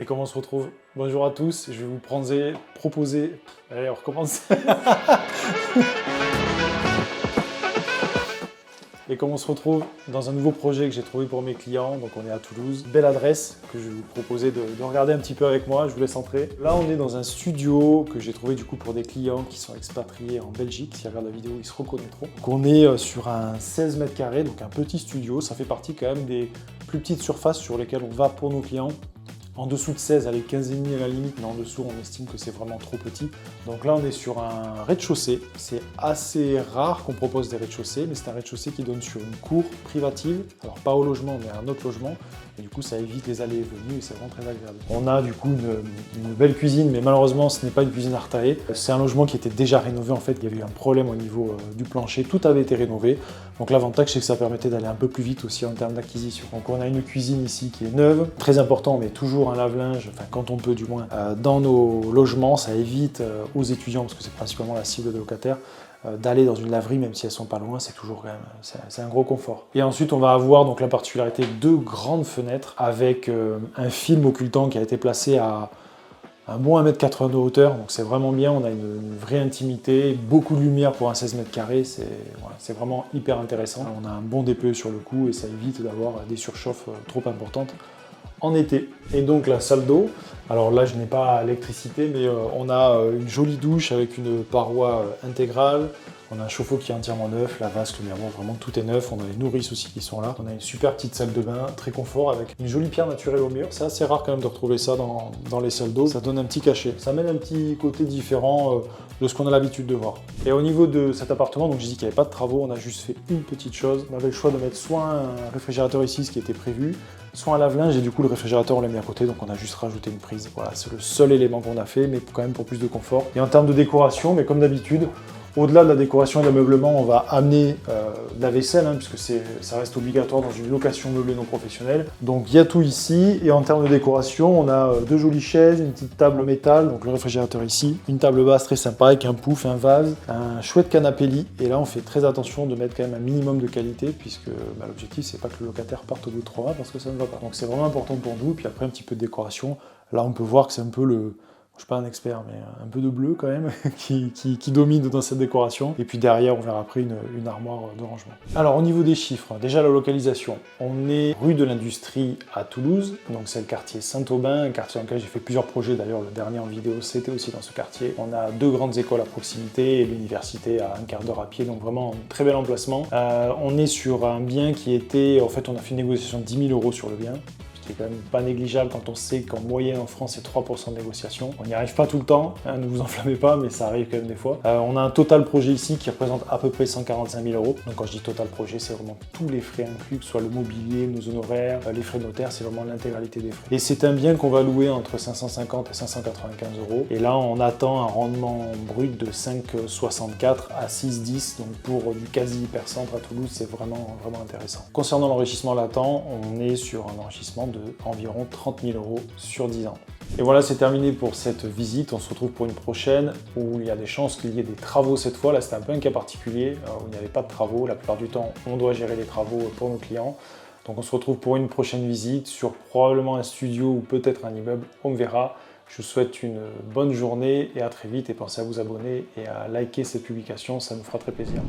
Et comment on se retrouve? Bonjour à tous, je vais vous proposer... Allez, on recommence. Et comme on se retrouve dans un nouveau projet que j'ai trouvé pour mes clients, donc on est à Toulouse, belle adresse que je vais vous proposer de regarder un petit peu avec moi, je vous laisse entrer. Là on est dans un studio que j'ai trouvé du coup pour des clients qui sont expatriés en Belgique, s'ils regardent la vidéo ils se reconnaîtront. Donc on est sur un 16 mètres carrés, donc un petit studio, ça fait partie quand même des plus petites surfaces sur lesquelles on va pour nos clients. En dessous de 16, allez 15,5 à la limite, mais en dessous on estime que c'est vraiment trop petit. Donc là on est sur un rez-de-chaussée. C'est assez rare qu'on propose des rez-de-chaussée, mais c'est un rez-de-chaussée qui donne sur une cour privative. Alors pas au logement, mais à un autre logement. Et du coup ça évite les allées et venues et c'est vraiment très agréable. On a du coup une belle cuisine, mais malheureusement ce n'est pas une cuisine Artae. C'est un logement qui était déjà rénové en fait, il y avait eu un problème au niveau du plancher, tout avait été rénové. Donc l'avantage c'est que ça permettait d'aller un peu plus vite aussi en termes d'acquisition. Donc on a une cuisine ici qui est neuve, très important, mais toujours un lave-linge, enfin quand on peut du moins, dans nos logements. Ça évite aux étudiants, parce que c'est principalement la cible des locataires, d'aller dans une laverie, même si elles sont pas loin, c'est toujours quand même, c'est un gros confort. Et ensuite on va avoir donc la particularité de deux grandes fenêtres avec un film occultant qui a été placé à un bon 1,80 m de hauteur, donc c'est vraiment bien, on a une vraie intimité, beaucoup de lumière pour un 16 mètres carrés, c'est vraiment hyper intéressant. On a un bon DPE sur le coup et ça évite d'avoir des surchauffes trop importantes en été. Et donc la salle d'eau, alors là je n'ai pas l'électricité, mais on a une jolie douche avec une paroi intégrale, on a un chauffe-eau qui est entièrement neuf, la vasque, le miroir, vraiment tout est neuf, on a les nourrices aussi qui sont là, on a une super petite salle de bain, très confort, avec une jolie pierre naturelle au mur. C'est assez rare quand même de retrouver ça dans les salles d'eau, ça donne un petit cachet, ça amène un petit côté différent de ce qu'on a l'habitude de voir. Et au niveau de cet appartement, donc j'ai dit qu'il n'y avait pas de travaux, on a juste fait une petite chose, on avait le choix de mettre soit un réfrigérateur ici, ce qui était prévu, soit un lave-linge, et du coup le réfrigérateur on l'a mis à côté, donc on a juste rajouté une prise. Voilà, c'est le seul élément qu'on a fait, mais quand même pour plus de confort. Et en termes de décoration, mais comme d'habitude, au-delà de la décoration et de l'ameublement, on va amener de la vaisselle, puisque ça reste obligatoire dans une location meublée non professionnelle. Donc il y a tout ici, et en termes de décoration, on a deux jolies chaises, une petite table en métal, donc le réfrigérateur ici, une table basse très sympa avec un pouf, un vase, un chouette canapé lit, et là on fait très attention de mettre quand même un minimum de qualité, puisque l'objectif c'est pas que le locataire parte au bout de 3 mois, parce que ça ne va pas. Donc c'est vraiment important pour nous, puis après un petit peu de décoration, là on peut voir que c'est un peu je suis pas un expert, mais un peu de bleu quand même, qui domine dans cette décoration. Et puis derrière, on verra après une armoire de rangement. Alors au niveau des chiffres, déjà la localisation. On est rue de l'Industrie à Toulouse, donc c'est le quartier Saint-Aubin, un quartier dans lequel j'ai fait plusieurs projets, d'ailleurs le dernier en vidéo c'était aussi dans ce quartier. On a deux grandes écoles à proximité et l'université à un quart d'heure à pied, donc vraiment un très bel emplacement. On est sur un bien qui était, en fait on a fait une négociation de 10 000 € sur le bien. C'est quand même pas négligeable quand on sait qu'en moyenne en France c'est 3% de négociation. On n'y arrive pas tout le temps, ne vous enflammez pas, mais ça arrive quand même des fois. On a un total projet ici qui représente à peu près 145 000 €. Donc quand je dis total projet, c'est vraiment tous les frais inclus, que ce soit le mobilier, nos honoraires, les frais notaires, c'est vraiment l'intégralité des frais. Et c'est un bien qu'on va louer entre 550 et 595 €. Et là on attend un rendement brut de 5,64 à 6,10. Donc pour du quasi hypercentre à Toulouse, c'est vraiment intéressant. Concernant l'enrichissement latent, on est sur un enrichissement de environ 30 000 € sur 10 ans. Et voilà, c'est terminé pour cette visite. On se retrouve pour une prochaine où il y a des chances qu'il y ait des travaux cette fois. Là, c'était un peu un cas particulier où il n'y avait pas de travaux. La plupart du temps, on doit gérer les travaux pour nos clients. Donc on se retrouve pour une prochaine visite sur probablement un studio ou peut-être un immeuble. On verra. Je vous souhaite une bonne journée et à très vite. Et pensez à vous abonner et à liker cette publication, ça nous fera très plaisir.